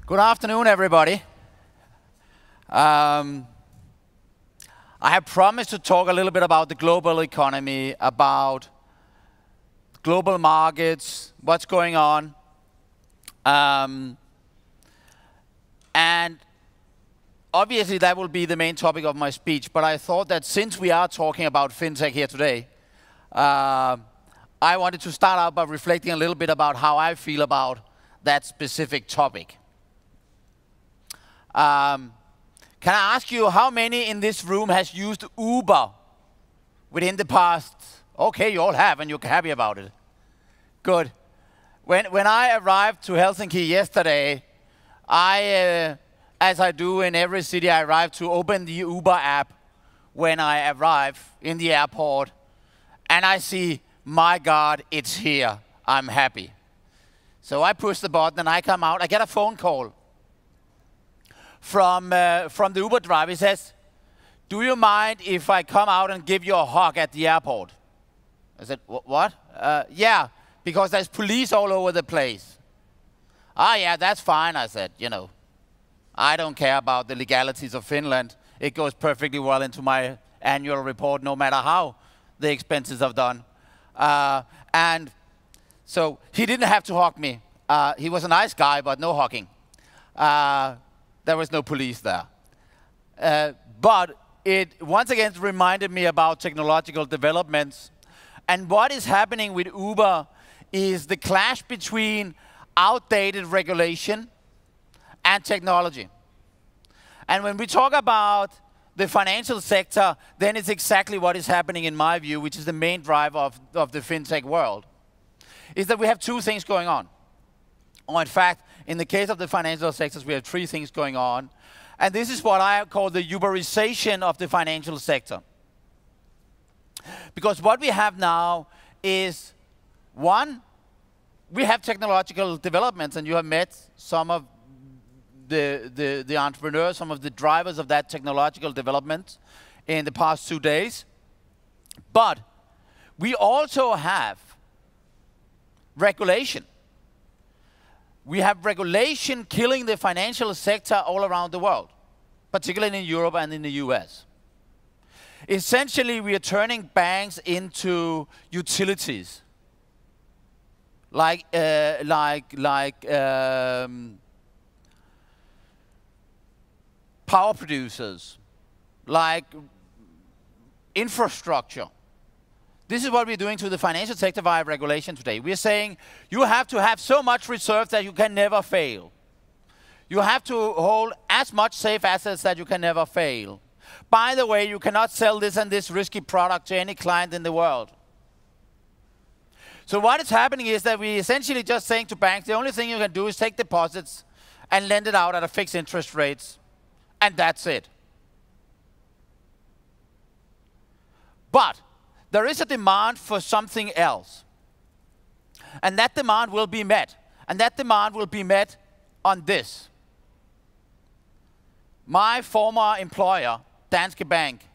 Good afternoon, everybody. I have promised to talk a little bit about the global economy, about global markets, what's going on. And obviously that will be the main topic of my speech, but I thought that since we are talking about FinTech here today, I wanted to start out by reflecting a little bit about how I feel about that specific topic. Can I ask you how many in this room has used Uber within the past? Okay, you all have, and you're happy about it. Good. When I arrived to Helsinki yesterday, as I do in every city I arrive to, open the Uber app when I arrive in the airport, and I see, my God, it's here. I'm happy. So I push the button and I come out. I get a phone call from the Uber driver. He says, "Do you mind if I come out and give you a hug at the airport?" I said, "What?" "Yeah, because there's police all over the place." "Ah, yeah, that's fine," I said. I don't care about the legalities of Finland. It goes perfectly well into my annual report, no matter how the expenses are done. And so he didn't have to hug me. He was a nice guy, but no hugging. There was no police there. But it once again reminded me about technological developments. And what is happening with Uber is the clash between outdated regulation and technology. And when we talk about the financial sector, then it's exactly what is happening in my view, which is the main driver of the FinTech world, is that we have two things going on. Or in fact, in the case of the financial sectors, we have three things going on. And this is what I call the Uberization of the financial sector. Because what we have now is, one, we have technological developments, and you have met some of the entrepreneurs, some of the drivers of that technological development in the past 2 days. But we also have regulation. We have regulation killing the financial sector all around the world, particularly in Europe and in the US. Essentially, we are turning banks into utilities, like power producers, like infrastructure. This is what we're doing to the financial sector via regulation today. We're saying you have to have so much reserves that you can never fail. You have to hold as much safe assets that you can never fail. By the way, you cannot sell this and this risky product to any client in the world. So what is happening is that we're essentially just saying to banks, the only thing you can do is take deposits and lend it out at a fixed interest rates, and that's it. But there is a demand for something else. And that demand will be met. And that demand will be met on this. My former employer, Danske Bank,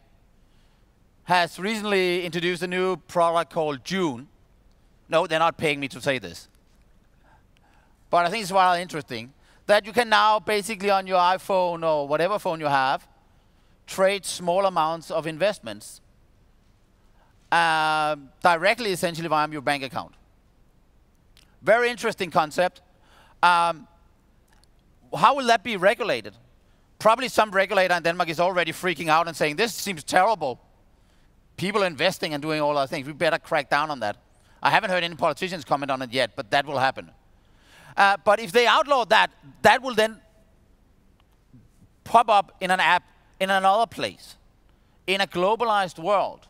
has recently introduced a new product called June. No, they're not paying me to say this. But I think it's rather interesting that you can now basically on your iPhone or whatever phone you have, trade small amounts of investments directly, essentially, via your bank account. Very interesting concept. How will that be regulated? Probably some regulator in Denmark is already freaking out and saying, this seems terrible. People investing and doing all those things. We better crack down on that. I haven't heard any politicians comment on it yet, but that will happen. But if they outlaw that, that will then pop up in an app in another place, in a globalized world.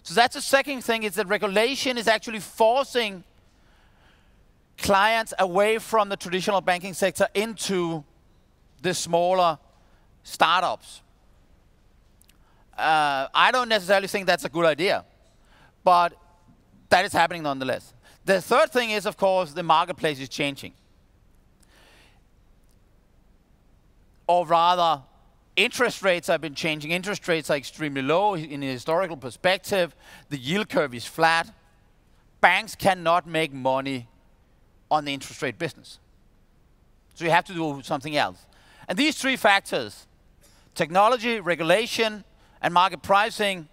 So that's the second thing, is that regulation is actually forcing clients away from the traditional banking sector into the smaller startups. I don't necessarily think that's a good idea, but that is happening nonetheless. The third thing is, of course, the marketplace is changing. Or rather, interest rates have been changing. Interest rates are extremely low in a historical perspective. The yield curve is flat. Banks cannot make money on the interest rate business. So you have to do something else. And these three factors, technology, regulation, and market pricing,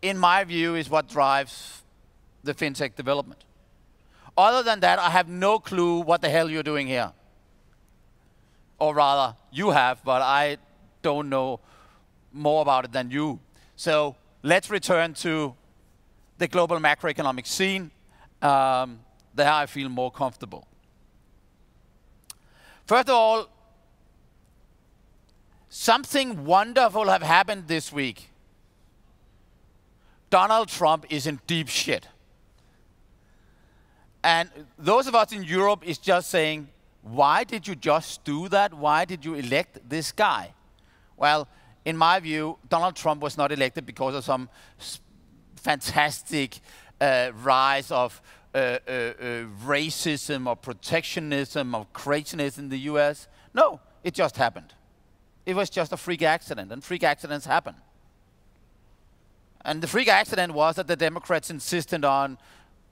in my view, is what drives the fintech development. Other than that, I have no clue what the hell you're doing here. Or rather, you have, but I don't know more about it than you. So let's return to the global macroeconomic scene. There I feel more comfortable. First of all, something wonderful have happened this week. Donald Trump is in deep shit. And those of us in Europe is just saying, why did you just do that? Why did you elect this guy? Well, in my view, Donald Trump was not elected because of some fantastic rise of racism or protectionism or craziness in the US. No, it just happened. It was just a freak accident, and freak accidents happen. And the freak accident was that the Democrats insisted on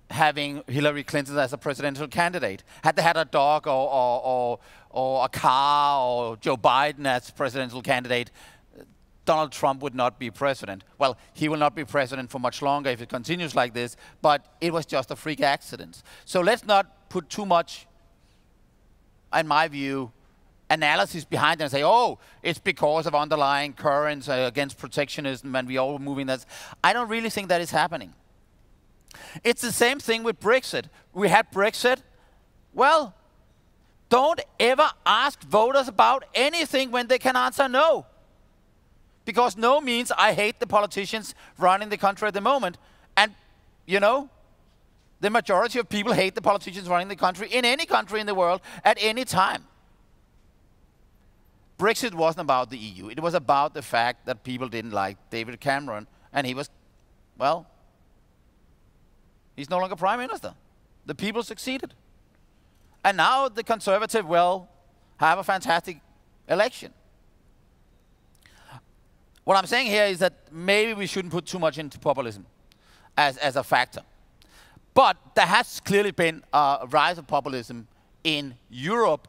having Hillary Clinton as a presidential candidate. Had they had a dog or a car or Joe Biden as presidential candidate, Donald Trump would not be president. Well, he will not be president for much longer if it continues like this, but it was just a freak accident. So let's not put too much, in my view, analysis behind it and say, oh, it's because of underlying currents against protectionism and we are moving that. I don't really think that is happening. It's the same thing with Brexit. We had Brexit. Well, don't ever ask voters about anything when they can answer no. Because no means I hate the politicians running the country at the moment. And, you know, the majority of people hate the politicians running the country in any country in the world at any time. Brexit wasn't about the EU. It was about the fact that people didn't like David Cameron, and he was, well, he's no longer prime minister. The people succeeded. And now the Conservative will have a fantastic election. What I'm saying here is that maybe we shouldn't put too much into populism as a factor. But there has clearly been a rise of populism in Europe,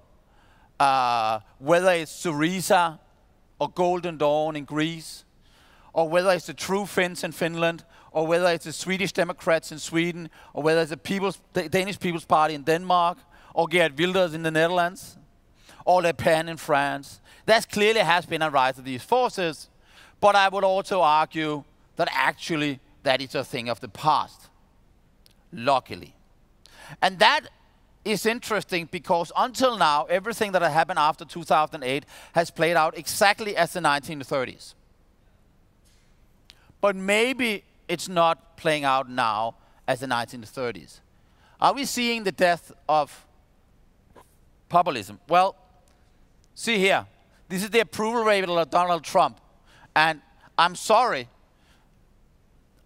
whether it's Syriza or Golden Dawn in Greece, or whether it's the True Finns in Finland, or whether it's the Swedish Democrats in Sweden, or whether it's the Danish People's Party in Denmark, or Geert Wilders in the Netherlands, or Le Pen in France. There clearly has been a rise of these forces, but I would also argue that actually that is a thing of the past, luckily. And that is interesting because until now, everything that had happened after 2008 has played out exactly as the 1930s. But maybe it's not playing out now as the 1930s. Are we seeing the death of populism? Well, see here. This is the approval rating of Donald Trump. And I'm sorry,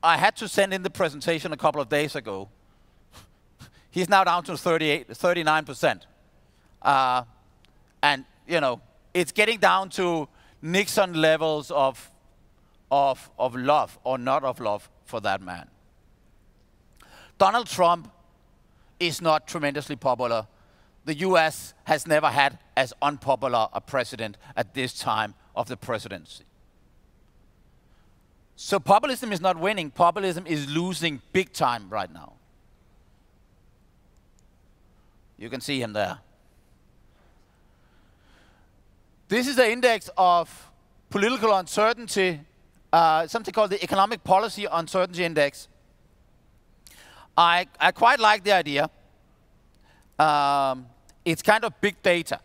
I had to send in the presentation a couple of days ago. He's now down to 39%. And, you know, it's getting down to Nixon levels of love, or not of love, for that man. Donald Trump is not tremendously popular. The US has never had as unpopular a president at this time of the presidency. So populism is not winning. Populism is losing big time right now. You can see him there. This is the index of political uncertainty, something called the Economic Policy Uncertainty Index. I quite like the idea. It's kind of big data.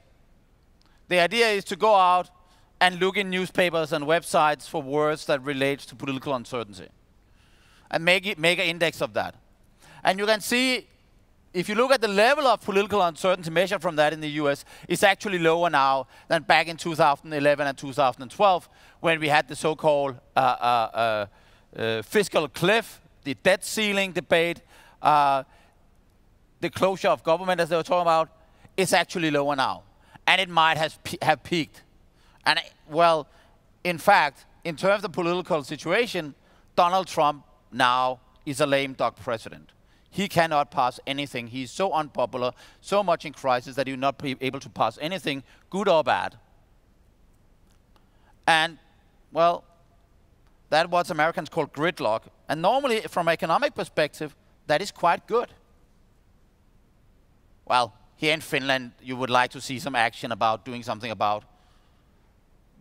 The idea is to go out and look in newspapers and websites for words that relate to political uncertainty, and make an index of that. And you can see, if you look at the level of political uncertainty measured from that in the US, it's actually lower now than back in 2011 and 2012, when we had the so-called fiscal cliff, the debt ceiling debate, the closure of government, as they were talking about. It's actually lower now. And it might have peaked. And, well, in fact, in terms of the political situation, Donald Trump now is a lame duck president. he cannot pass anything. He's so unpopular, so much in crisis that he will not be able to pass anything, good or bad. And, well, that's what Americans call gridlock. And normally, from an economic perspective, that is quite good. Well, here in Finland, you would like to see some action about doing something about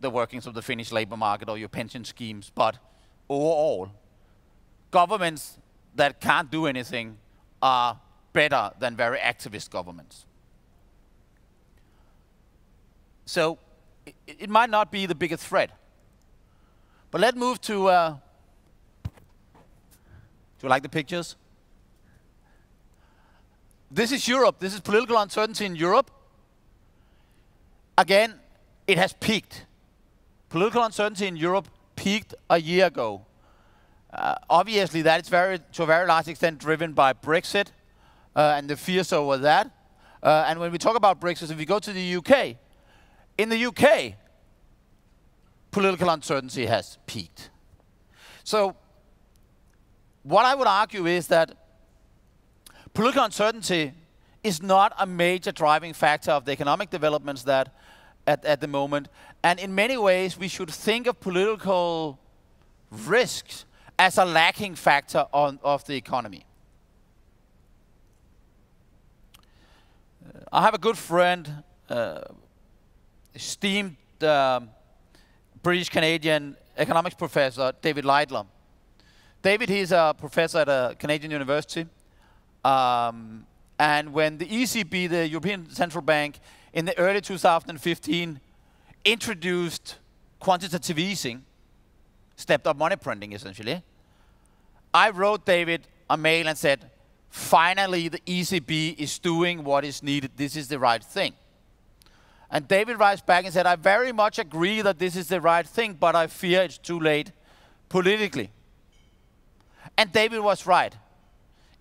the workings of the Finnish labor market or your pension schemes. But overall, governments that can't do anything are better than very activist governments. So it might not be the biggest threat. But let's move to, do you like the pictures? This is Europe. This is political uncertainty in Europe. Again, it has peaked. Political uncertainty in Europe peaked a year ago. Obviously, that is to a very large extent driven by Brexit and the fears over that. And when we talk about Brexit, if we go to the UK, in the UK, political uncertainty has peaked. So what I would argue is that political uncertainty is not a major driving factor of the economic developments that at the moment. And in many ways, we should think of political risks as a lacking factor of the economy. I have a good friend, esteemed British-Canadian economics professor, David Leitler. David, he's a professor at a Canadian university. And when the ECB, the European Central Bank, in the early 2015 introduced quantitative easing, stepped up money printing essentially, I wrote David a mail and said, finally the ECB is doing what is needed. This is the right thing. And David writes back and said, I very much agree that this is the right thing, but I fear it's too late politically. And David was right.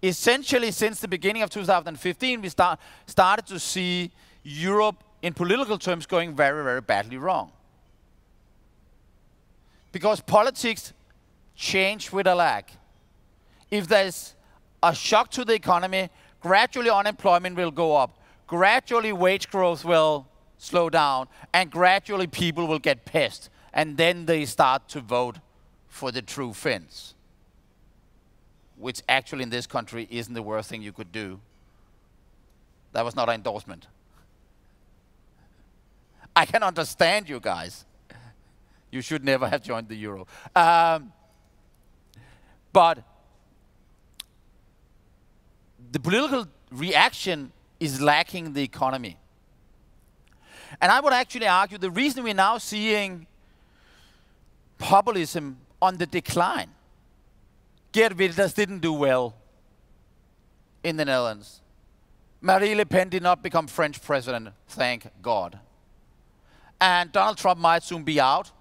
Essentially, since the beginning of 2015, we started to see Europe in political terms going very, very badly wrong. Because politics change with a lag. If there's a shock to the economy, gradually unemployment will go up, gradually wage growth will slow down, and gradually people will get pissed, and then they start to vote for the true Finns, which actually in this country isn't the worst thing you could do. That was not an endorsement. I can understand you guys. You should never have joined the euro. But the political reaction is lacking the economy. And I would actually argue the reason we're now seeing populism on the decline. Geert Wilders didn't do well in the Netherlands. Marine Le Pen did not become French president, thank God. And Donald Trump might soon be out.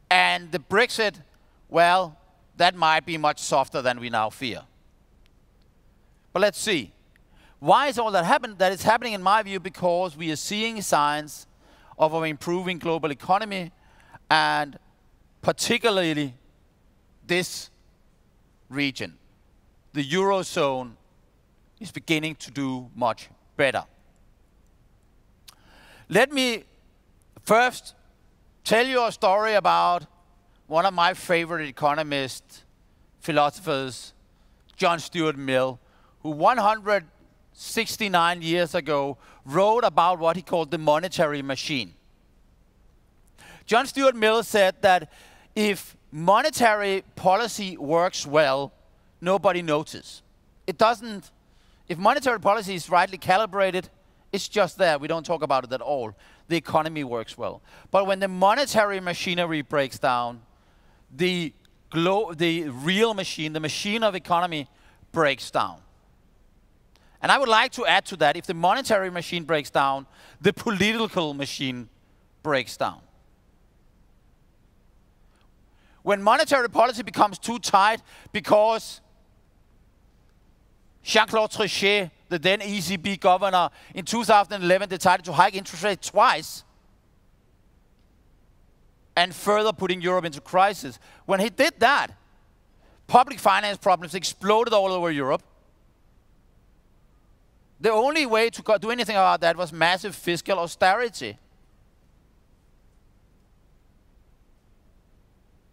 And the Brexit, well, that might be much softer than we now fear. But let's see. Why is all that happening? That is happening, in my view, because we are seeing signs of an improving global economy, and particularly this region, the Eurozone, is beginning to do much better. Let me first tell you a story about one of my favorite economists, philosophers, John Stuart Mill, who 169 years ago wrote about what he called the monetary machine. John Stuart Mill said that if monetary policy works well, nobody notices. It doesn't, if monetary policy is rightly calibrated, it's just there. We don't talk about it at all. The economy works well. But when the monetary machinery breaks down, the real machine, the machine of economy, breaks down. And I would like to add to that, if the monetary machine breaks down, the political machine breaks down. When monetary policy becomes too tight because Jean-Claude Trichet, the then ECB governor, in 2011 decided to hike interest rates twice and further putting Europe into crisis. When he did that, public finance problems exploded all over Europe. The only way to do anything about that was massive fiscal austerity.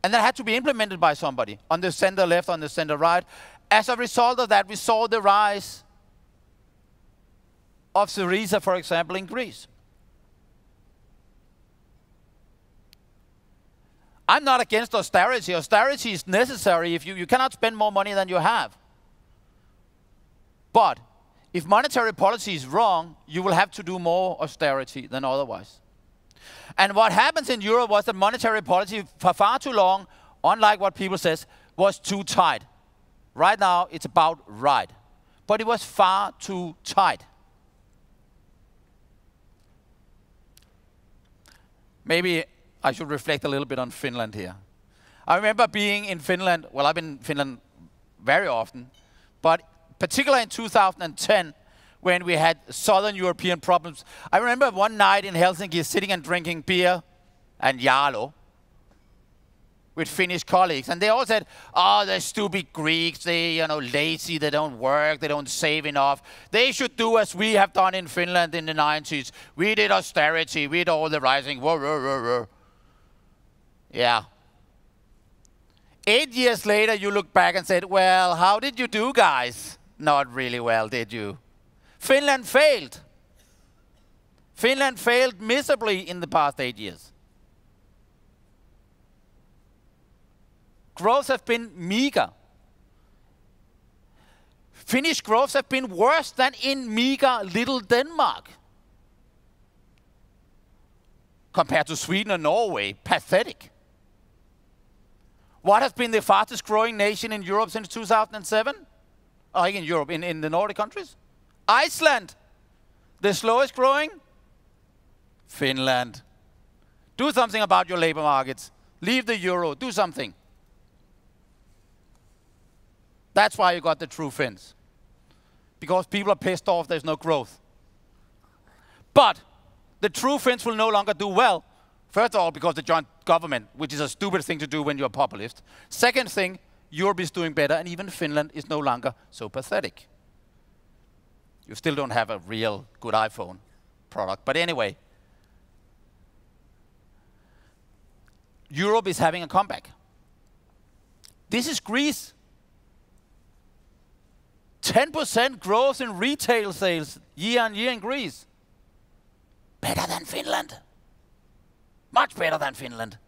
And that had to be implemented by somebody on the center left, on the center right. As a result of that, we saw the rise of Syriza, for example, in Greece. I'm not against austerity. Austerity is necessary if you cannot spend more money than you have. But if monetary policy is wrong, you will have to do more austerity than otherwise. And what happens in Europe was that monetary policy for far too long, unlike what people say, was too tight. Right now, it's about right. But it was far too tight. Maybe I should reflect a little bit on Finland here. I remember being in Finland. Well, I've been in Finland very often. But particularly in 2010, when we had Southern European problems. I remember one night in Helsinki sitting and drinking beer and Jalo with Finnish colleagues. And they all said, oh, the stupid Greeks, they, lazy, they don't work, they don't save enough. They should do as we have done in Finland in the 90s. We did austerity, we did all the rising. Whoa, whoa, whoa, whoa. Yeah. 8 years later, you look back and said, well, how did you do, guys? Not really well, did you? Finland failed. Finland failed miserably in the past 8 years. Growth has been meager. Finnish growth has been worse than in meager little Denmark. Compared to Sweden and Norway, pathetic. What has been the fastest growing nation in Europe since 2007? In Europe, in the Nordic countries? Iceland. The slowest growing? Finland. Do something about your labor markets. Leave the euro. Do something. That's why you got the true Finns. Because people are pissed off there's no growth. But the true Finns will no longer do well. First of all, because the joint government, which is a stupid thing to do when you're a populist. Second thing, Europe is doing better, and even Finland is no longer so pathetic. You still don't have a real good iPhone product. But anyway, Europe is having a comeback. This is Greece. 10% growth in retail sales year on year in Greece. Better than Finland. Much better than Finland.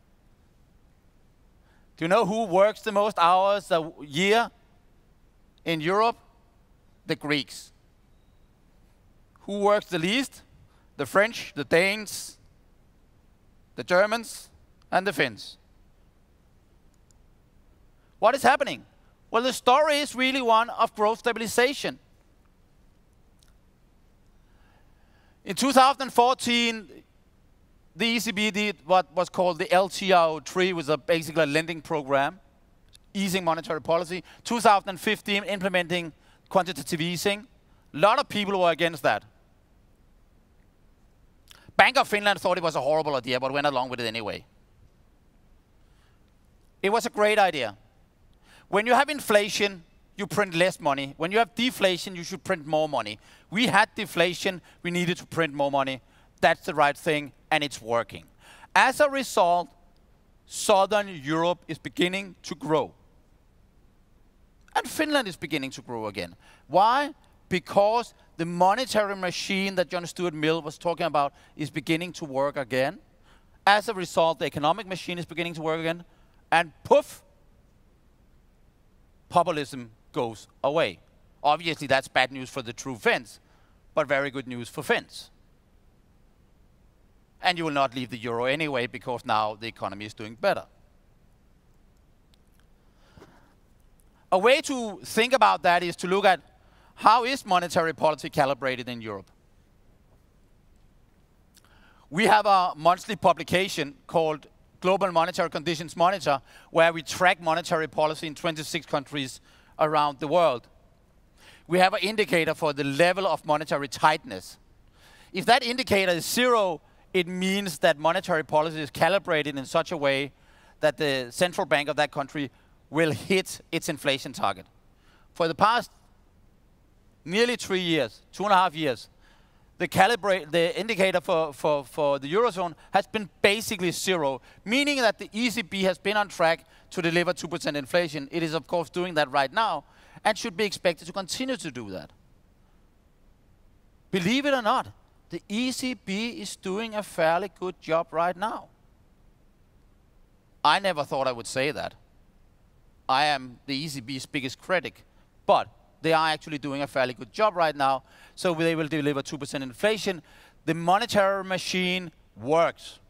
Do you know who works the most hours a year in Europe? The Greeks. Who works the least? The French, the Danes, the Germans, and the Finns. What is happening? Well, the story is really one of growth stabilization. In 2014, the ECB did what was called the LTRO3, which was basically a lending program, easing monetary policy. 2015, implementing quantitative easing. A lot of people were against that. Bank of Finland thought it was a horrible idea, but went along with it anyway. It was a great idea. When you have inflation, you print less money. When you have deflation, you should print more money. We had deflation, we needed to print more money. That's the right thing, and it's working. As a result, Southern Europe is beginning to grow. And Finland is beginning to grow again. Why? Because the monetary machine that John Stuart Mill was talking about is beginning to work again. As a result, the economic machine is beginning to work again. And poof, populism goes away. Obviously, that's bad news for the true Finns, but very good news for Finns. And you will not leave the euro anyway, because now the economy is doing better. A way to think about that is to look at how is monetary policy calibrated in Europe. We have a monthly publication called Global Monetary Conditions Monitor, where we track monetary policy in 26 countries around the world. We have an indicator for the level of monetary tightness. If that indicator is 0, it means that monetary policy is calibrated in such a way that the central bank of that country will hit its inflation target. For the past nearly 3 years, 2.5 years, the indicator for the Eurozone has been basically zero, meaning that the ECB has been on track to deliver 2% inflation. It is, of course, doing that right now and should be expected to continue to do that. Believe it or not, the ECB is doing a fairly good job right now. I never thought I would say that. I am the ECB's biggest critic, but they are actually doing a fairly good job right now, so they will deliver 2% inflation. The monetary machine works.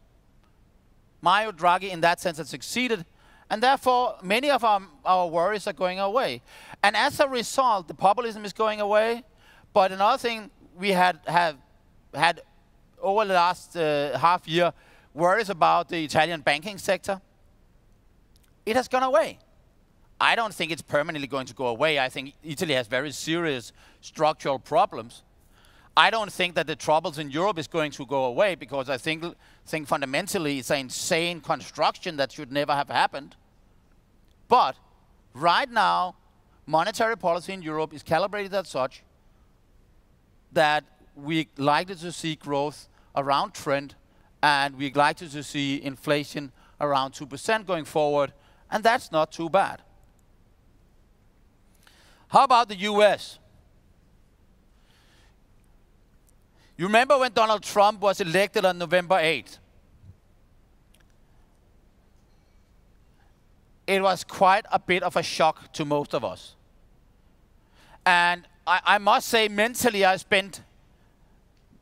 Mario Draghi, in that sense, has succeeded, and therefore, many of our worries are going away. And as a result, the populism is going away, but another thing we have had over the last half year, worries about the Italian banking sector. It has gone away. I don't think it's permanently going to go away. I think Italy has very serious structural problems. I don't think that the troubles in Europe is going to go away, because I think fundamentally it's an insane construction that should never have happened. But right now, monetary policy in Europe is calibrated as such that we're likely to see growth around trend, and we're likely to see inflation around 2% going forward, and that's not too bad. How about the US? You remember when Donald Trump was elected on November 8th? It was quite a bit of a shock to most of us. And I must say, mentally, I spent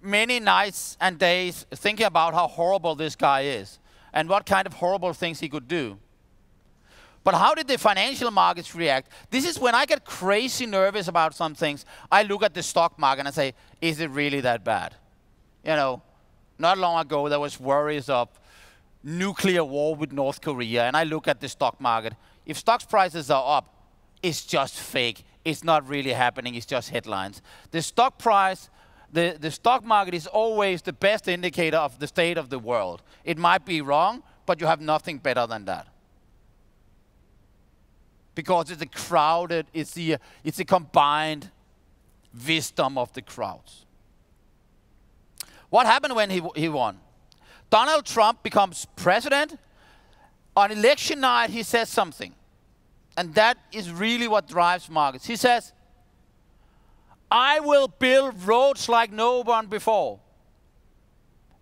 many nights and days thinking about how horrible this guy is and what kind of horrible things he could do. But how did the financial markets react? This is when I get crazy nervous about some things. I look at the stock market and I say, is it really that bad? You know, not long ago there was worries of nuclear war with North Korea, and I look at the stock market. If stock prices are up, it's just fake. It's not really happening. It's just headlines. The stock price, the stock market is always the best indicator of the state of the world. It might be wrong, but you have nothing better than that. Because it's a crowded, it's a combined wisdom of the crowds. What happened when he won? Donald Trump becomes president. On election night, he says something. And that is really what drives markets. He says, I will build roads like no one before.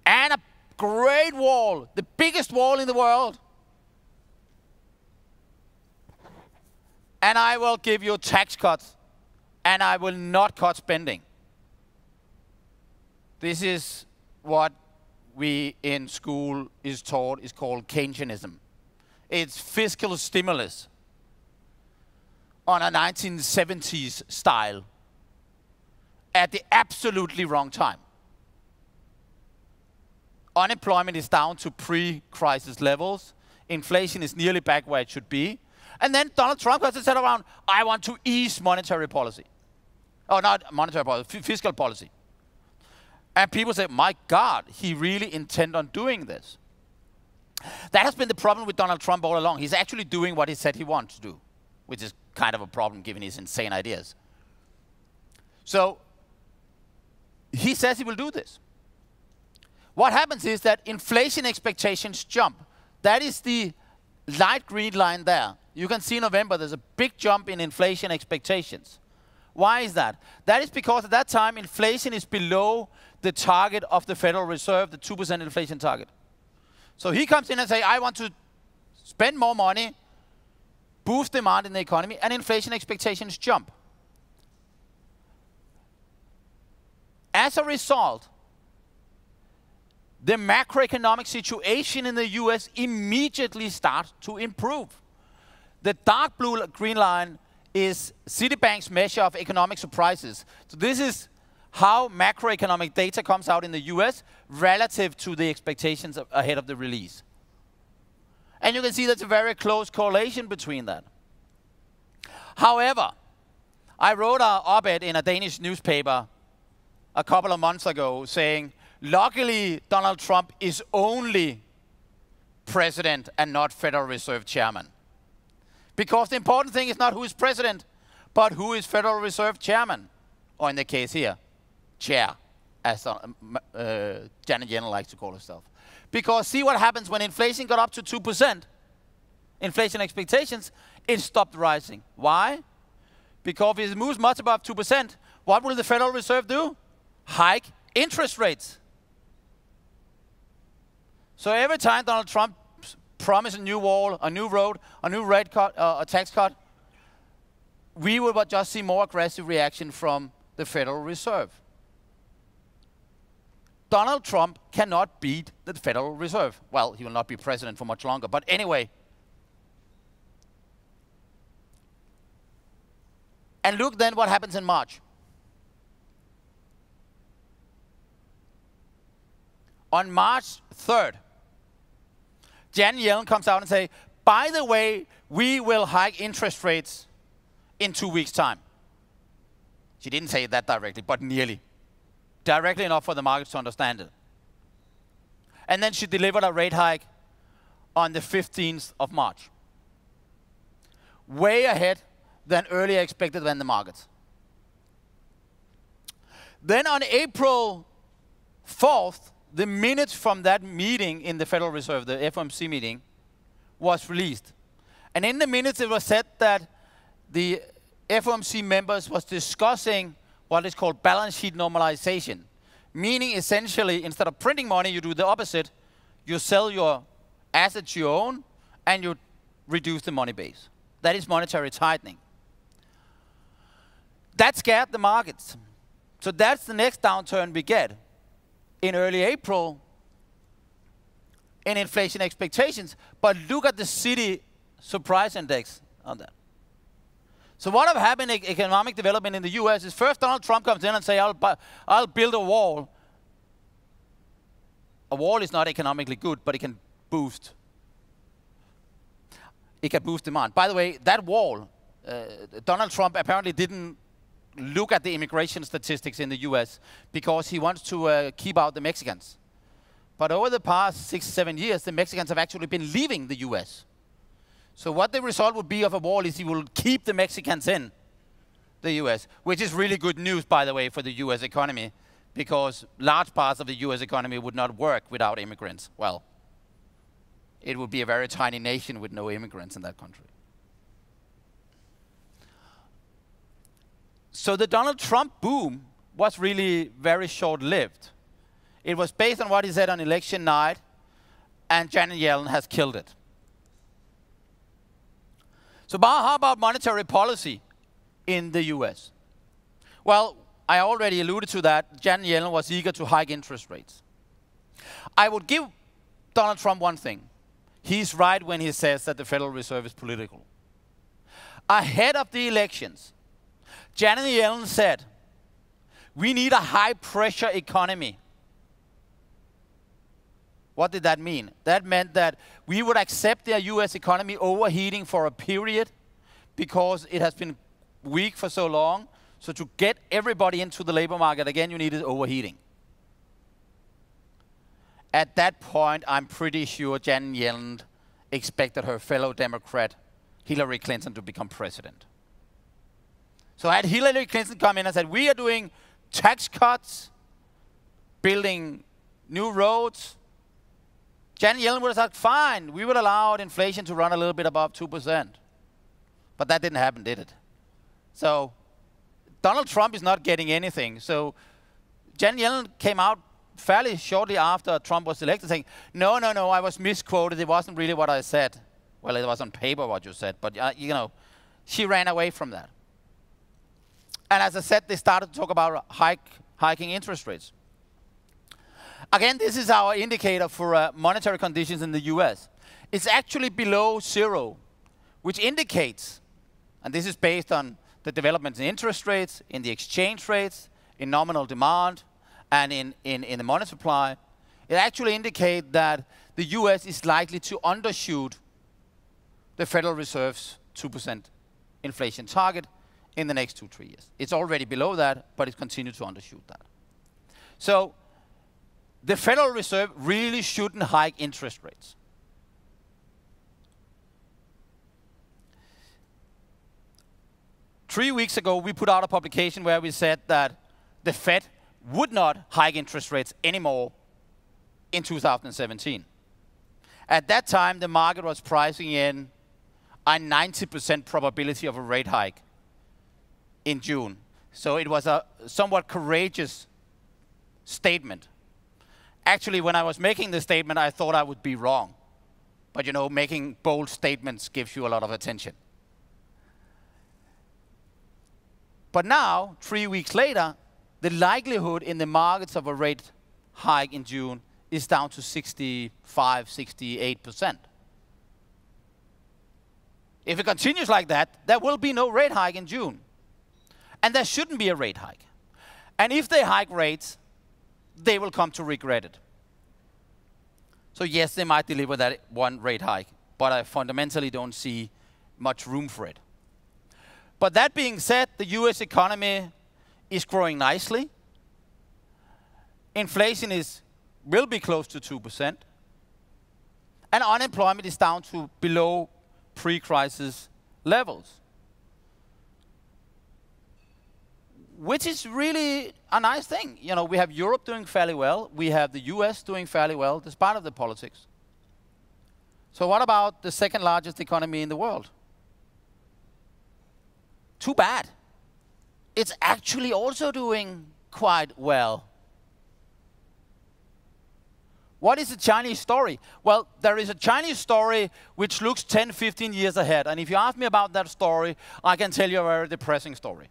And a great wall, the biggest wall in the world. And I will give you tax cuts, and I will not cut spending. This is what we in school is taught is called Keynesianism. It's fiscal stimulus on a 1970s style at the absolutely wrong time. Unemployment is down to pre-crisis levels. Inflation is nearly back where it should be. And then Donald Trump has to set around, I want to ease monetary policy. Oh, not monetary policy, fiscal policy. And people say, my God, he really intend on doing this. That has been the problem with Donald Trump all along. He's actually doing what he said he wants to do, which is kind of a problem given his insane ideas. So he says he will do this. What happens is that inflation expectations jump. That is the light green line there. You can see in November there's a big jump in inflation expectations. Why is that? That is because at that time inflation is below the target of the Federal Reserve, the 2% inflation target. So he comes in and says, I want to spend more money, boost demand in the economy, and inflation expectations jump. As a result, the macroeconomic situation in the US immediately starts to improve. The dark blue green line is Citibank's measure of economic surprises. So this is how macroeconomic data comes out in the US relative to the expectations ahead of the release. And you can see there's a very close correlation between that. However, I wrote an op-ed in a Danish newspaper a couple of months ago saying, luckily Donald Trump is only president and not Federal Reserve chairman. Because the important thing is not who is president, but who is Federal Reserve chairman. or in the case here, chair, as Janet Yellen likes to call herself. Because see what happens when inflation got up to 2%, inflation expectations, it stopped rising. Why? Because if it moves much above 2%, what will the Federal Reserve do? Hike interest rates. So every time Donald Trump promised a new wall, a new road, a new rate cut, a tax cut, we will just see more aggressive reaction from the Federal Reserve. Donald Trump cannot beat the Federal Reserve. Well, he will not be president for much longer, but anyway. And look then what happens in March. On March 3rd, Janet Yellen comes out and says, by the way, we will hike interest rates in 2 weeks' time. She didn't say that directly, but nearly. Directly enough for the markets to understand it. And then she delivered a rate hike on the 15th of March. Way ahead than earlier expected than the markets. Then on April 4th, the minutes from that meeting in the Federal Reserve, the FOMC meeting, was released. And in the minutes it was said that the FOMC members was discussing what is called balance sheet normalization. Meaning essentially, instead of printing money, you do the opposite. You sell your assets you own and you reduce the money base. That is monetary tightening. That scared the markets. So that's the next downturn we get. In early April, in inflation expectations. But look at the city surprise index on that. So what have happened in economic development in the US is first Donald Trump comes in and says, I'll build a wall. A wall is not economically good, but it can boost. It can boost demand. By the way, that wall, Donald Trump apparently didn't look at the immigration statistics in the US because he wants to keep out the Mexicans. But over the past 6-7 years, the Mexicans have actually been leaving the US. So what the result would be of a wall is he will keep the Mexicans in the US, which is really good news, by the way, for the US economy, because large parts of the US economy would not work without immigrants. Well, it would be a very tiny nation with no immigrants in that country. So the Donald Trump boom was really very short-lived. It was based on what he said on election night, and Janet Yellen has killed it. So how about monetary policy in the US? Well, I already alluded to that. Janet Yellen was eager to hike interest rates. I would give Donald Trump one thing. He's right when he says that the Federal Reserve is political. Ahead of the elections, Janet Yellen said, we need a high-pressure economy. What did that mean? That meant that we would accept the US economy overheating for a period because it has been weak for so long. So to get everybody into the labor market again, you needed overheating. At that point, I'm pretty sure Janet Yellen expected her fellow Democrat, Hillary Clinton, to become president. So had Hillary Clinton come in and said, we are doing tax cuts, building new roads, Janet Yellen would have said, fine, we would allow inflation to run a little bit above 2%. But that didn't happen, did it? So Donald Trump is not getting anything. So Janet Yellen came out fairly shortly after Trump was elected saying, no, I was misquoted. It wasn't really what I said. Well, it was on paper what you said, but you know, she ran away from that. And as I said, they started to talk about hiking interest rates. Again, this is our indicator for monetary conditions in the US. It's actually below 0, which indicates, and this is based on the developments in interest rates, in the exchange rates, in nominal demand, and in the money supply. It actually indicates that the US is likely to undershoot the Federal Reserve's 2% inflation target in the next 2-3 years. It's already below that, but it continues to undershoot that. So the Federal Reserve really shouldn't hike interest rates. 3 weeks ago, we put out a publication where we said that the Fed would not hike interest rates anymore in 2017. At that time, the market was pricing in a 90% probability of a rate hike in June. So it was a somewhat courageous statement. Actually, when I was making the statement, I thought I would be wrong. But you know, making bold statements gives you a lot of attention. But now, 3 weeks later, the likelihood in the markets of a rate hike in June is down to 65, 68%. If it continues like that, there will be no rate hike in June. And there shouldn't be a rate hike. And if they hike rates, they will come to regret it. So yes, they might deliver that one rate hike, but I fundamentally don't see much room for it. But that being said, the US economy is growing nicely. Inflation will be close to 2%. And unemployment is down to below pre-crisis levels. Which is really a nice thing. You know, we have Europe doing fairly well. We have the US doing fairly well, despite of the politics. So what about the second largest economy in the world? Too bad. It's actually also doing quite well. What is the Chinese story? Well, there is a Chinese story which looks 10, 15 years ahead. And if you ask me about that story, I can tell you a very depressing story.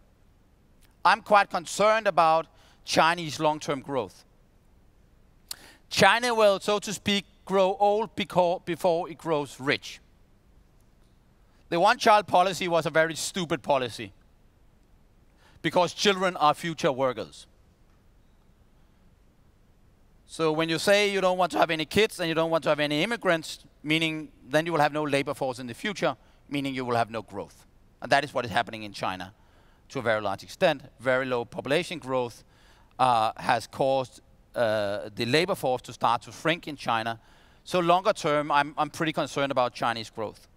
I'm quite concerned about Chinese long-term growth. China will, so to speak, grow old before it grows rich. The one-child policy was a very stupid policy because children are future workers. So when you say you don't want to have any kids and you don't want to have any immigrants, meaning then you will have no labor force in the future, meaning you will have no growth. And that is what is happening in China to a very large extent. Very low population growth has caused the labor force to start to shrink in China. So longer term, I'm pretty concerned about Chinese growth.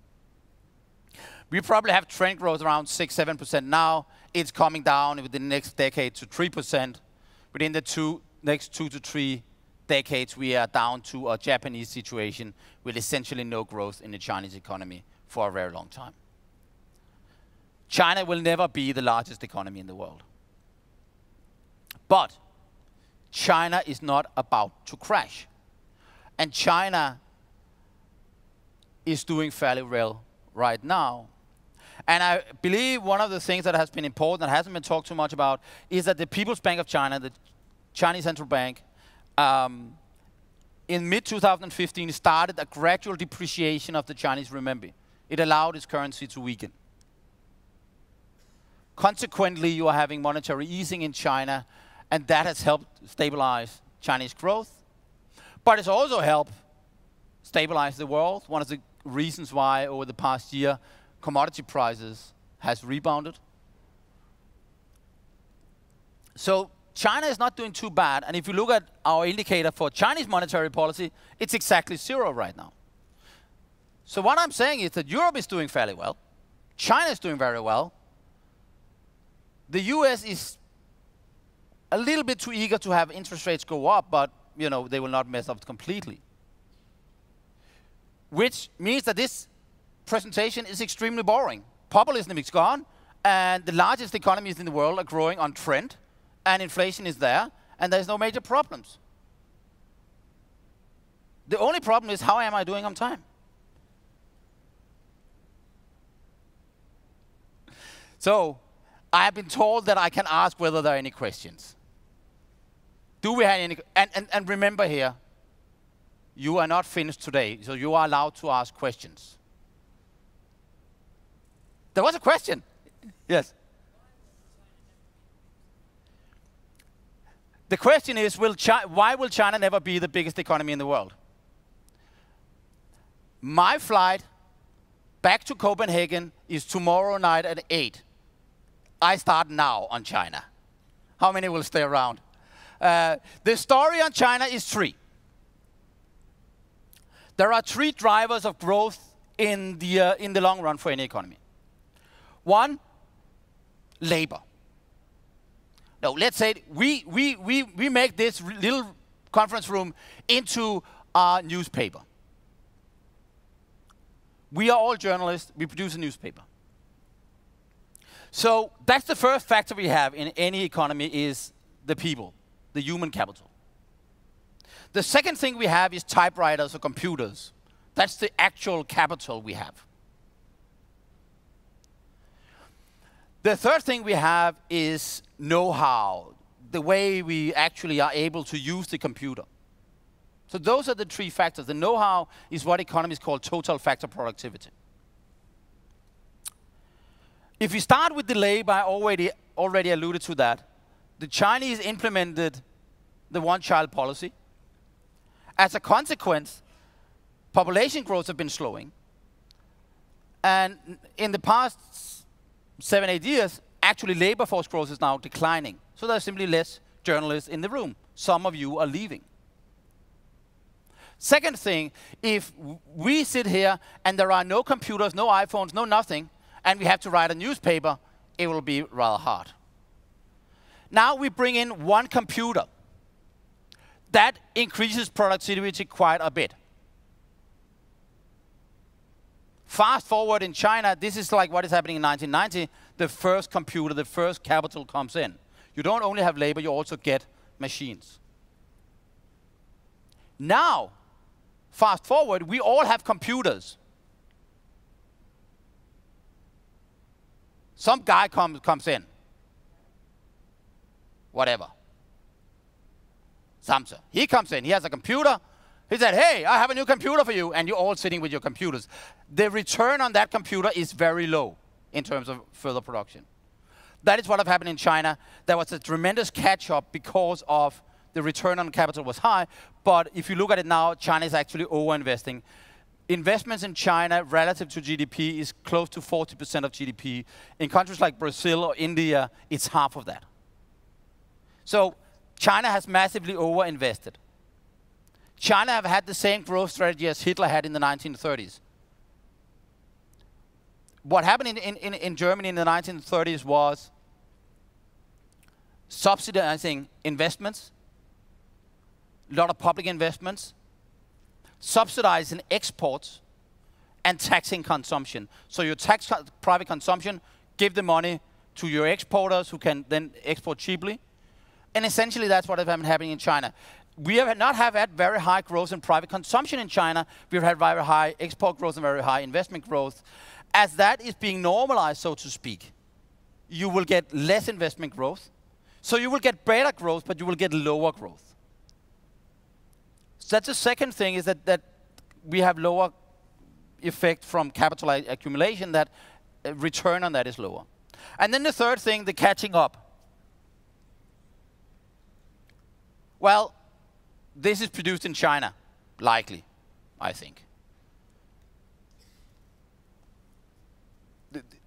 We probably have trend growth around 6-7% now. It's coming down within the next decade to 3%. Within the next 2 to 3 decades, we are down to a Japanese situation with essentially no growth in the Chinese economy for a very long time. China will never be the largest economy in the world. But China is not about to crash. And China is doing fairly well right now. And I believe one of the things that has been important that hasn't been talked too much about is that the People's Bank of China, the Chinese Central Bank, in mid-2015 started a gradual depreciation of the Chinese renminbi. It allowed its currency to weaken. Consequently, you are having monetary easing in China, and that has helped stabilize Chinese growth. But it's also helped stabilize the world. One of the reasons why over the past year, commodity prices has rebounded. So China is not doing too bad. And if you look at our indicator for Chinese monetary policy, it's exactly 0 right now. So what I'm saying is that Europe is doing fairly well. China is doing very well. The US is a little bit too eager to have interest rates go up, but you know, they will not mess up completely. Which means that this presentation is extremely boring. Populism is gone, and the largest economies in the world are growing on trend, and inflation is there, and there's no major problems. The only problem is, how am I doing on time? So, I have been told that I can ask whether there are any questions. Do we have any? And remember here, you are not finished today, so you are allowed to ask questions. There was a question. Yes. The question is, why will China never be the biggest economy in the world? My flight back to Copenhagen is tomorrow night at 8. I start now on China. How many will stay around? The story on China is 3. There are 3 drivers of growth in the long run for any economy. 1, labor. No, let's say we make this little conference room into our newspaper. We are all journalists. We produce a newspaper. So that's the first factor we have in any economy is the people, the human capital. The second thing we have is typewriters or computers. That's the actual capital we have. The third thing we have is know-how, the way we actually are able to use the computer. So those are the three factors. The know-how is what economists call total factor productivity. If we start with the labor, I already alluded to that. The Chinese implemented the one-child policy. As a consequence, population growth has been slowing. And in the past 7-8 years, actually labor force growth is now declining. So there's simply less journalists in the room. Some of you are leaving. Second thing, if we sit here and there are no computers, no iPhones, no nothing, and we have to write a newspaper, it will be rather hard. Now we bring in one computer. That increases productivity quite a bit. Fast forward in China, this is like what is happening in 1990. The first computer, the first capital comes in. You don't only have labor, you also get machines. Now, fast forward, we all have computers. Some guy comes in. Whatever. Samsung. He comes in, he has a computer. He said, hey, I have a new computer for you. And you're all sitting with your computers. The return on that computer is very low in terms of further production. That is what have happened in China. There was a tremendous catch-up because of the return on capital was high. But if you look at it now, China is actually over-investing. Investments in China relative to GDP is close to 40% of GDP. In countries like Brazil or India, it's half of that. So China has massively over-invested. China have had the same growth strategy as Hitler had in the 1930s. What happened in Germany in the 1930s was subsidizing investments, a lot of public investments, subsidizing exports, and taxing consumption. So you tax private consumption, give the money to your exporters who can then export cheaply. And essentially that's what has been happening in China. We have not had very high growth in private consumption in China. We've had very high export growth and very high investment growth. As that is being normalized, so to speak, you will get less investment growth. So you will get better growth, but you will get lower growth. So that's the second thing, is that we have lower effect from capital accumulation, that return on that is lower. And then the third thing, the catching up. Well, this is produced in China, likely, I think.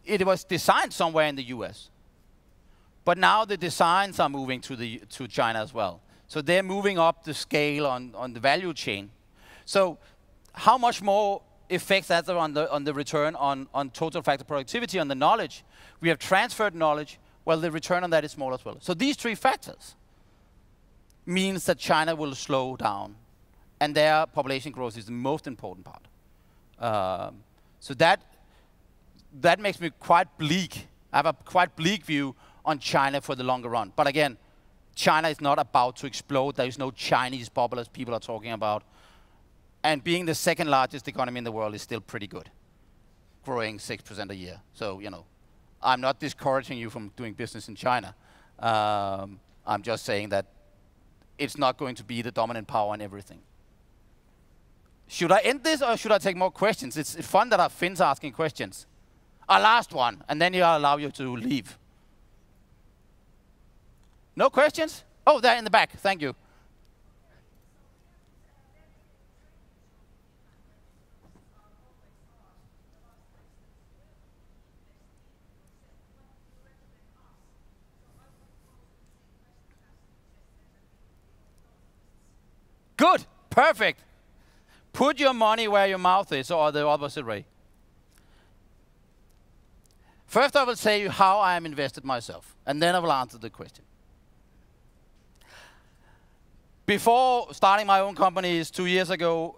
It was designed somewhere in the US. But now the designs are moving to China as well. So they're moving up the scale on the value chain. So how much more effects that on the return on total factor productivity, on the knowledge? We have transferred knowledge, well, the return on that is small as well. So these three factors means that China will slow down, and their population growth is the most important part. So that makes me quite bleak. I have a quite bleak view on China for the longer run. But again, China is not about to explode. There is no Chinese bubble as people are talking about. And being the second largest economy in the world is still pretty good, growing 6% a year. So, you know, I'm not discouraging you from doing business in China. I'm just saying that it's not going to be the dominant power in everything. Should I end this, or should I take more questions? It's fun that our Finns are asking questions. Our last one, and then I'll allow you to leave. No questions? Oh, there in the back. Thank you. Good. Perfect. Put your money where your mouth is, or the opposite way. First, I will say how I am invested myself, and then I will answer the question. Before starting my own companies 2 years ago,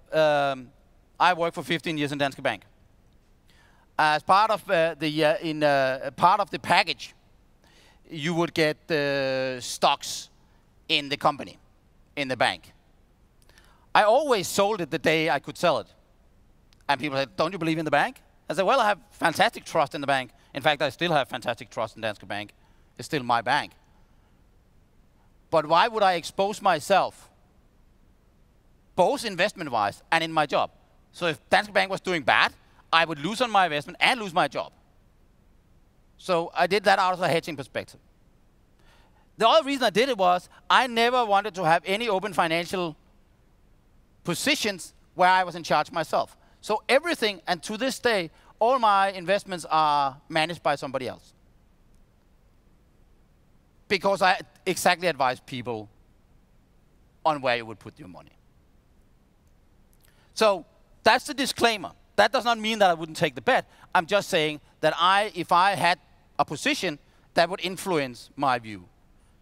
I worked for 15 years in Danske Bank. As part of part of the package, you would get stocks in the company, in the bank. I always sold it the day I could sell it. And people said, don't you believe in the bank? I said, well, I have fantastic trust in the bank. In fact, I still have fantastic trust in Danske Bank. It's still my bank. But why would I expose myself, both investment-wise and in my job? So if Danske Bank was doing bad, I would lose on my investment and lose my job. So I did that out of a hedging perspective. The other reason I did it was I never wanted to have any open financial positions where I was in charge myself. So everything, and to this day, all my investments are managed by somebody else. Because I exactly advise people on where you would put your money. So that's the disclaimer. That does not mean that I wouldn't take the bet. I'm just saying that if I had a position, that would influence my view.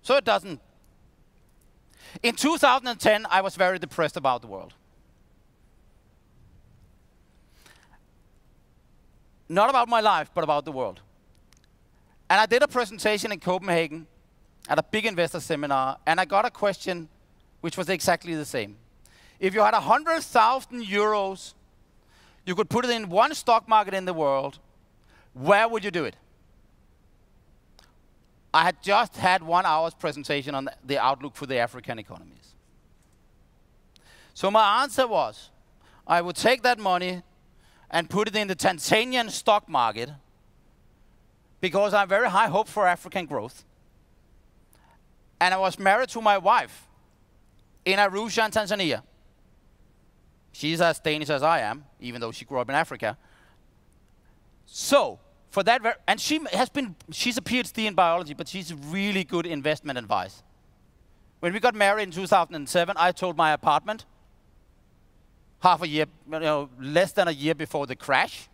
So it doesn't. In 2010, I was very depressed about the world. Not about my life, but about the world. And I did a presentation in Copenhagen at a big investor seminar, and I got a question which was exactly the same. If you had 100,000 euros, you could put it in one stock market in the world, where would you do it? I had just had 1 hour's presentation on the outlook for the African economies. So my answer was, I would take that money and put it in the Tanzanian stock market because I have very high hope for African growth. And I was married to my wife in Arusha in Tanzania. She's as Danish as I am, even though she grew up in Africa. So, for that, and she's a PhD in biology, but she's really good investment advice. When we got married in 2007, I sold my apartment half a year, less than a year before the crash,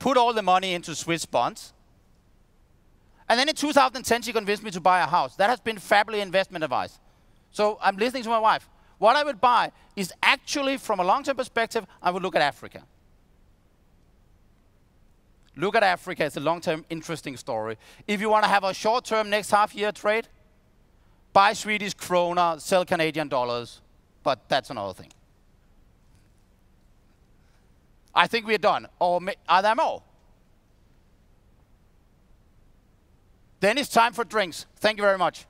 put all the money into Swiss bonds. And then in 2010, she convinced me to buy a house. That has been fabulous investment advice. So I'm listening to my wife. What I would buy is actually, from a long-term perspective, I would look at Africa. Look at Africa. It's a long-term, interesting story. If you want to have a short-term, next half-year trade, buy Swedish krona, sell Canadian dollars. But that's another thing. I think we're done. Or are there more? Then it's time for drinks. Thank you very much.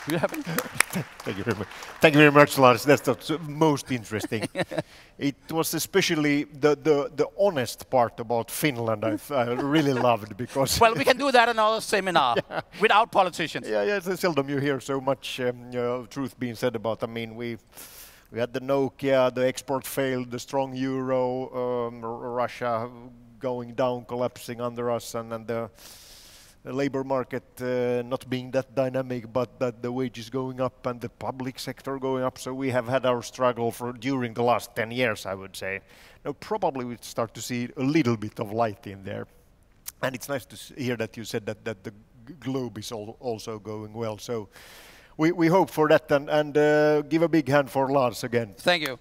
Do you have any? Thank you very much. Thank you very much, Lars. That's the most interesting. It was especially the honest part about Finland I really loved because. Well, we can do that in another seminar without politicians. Yeah, it's seldom you hear so much truth being said about. I mean, we had the Nokia, the export failed, the strong euro, Russia going down, collapsing under us, and the labor market not being that dynamic, but that the wages going up and the public sector going up. So we have had our struggle during the last 10 years, I would say. Now probably we start to see a little bit of light in there. And it's nice to hear that you said that the globe is also going well. So we hope for that, and give a big hand for Lars again. Thank you.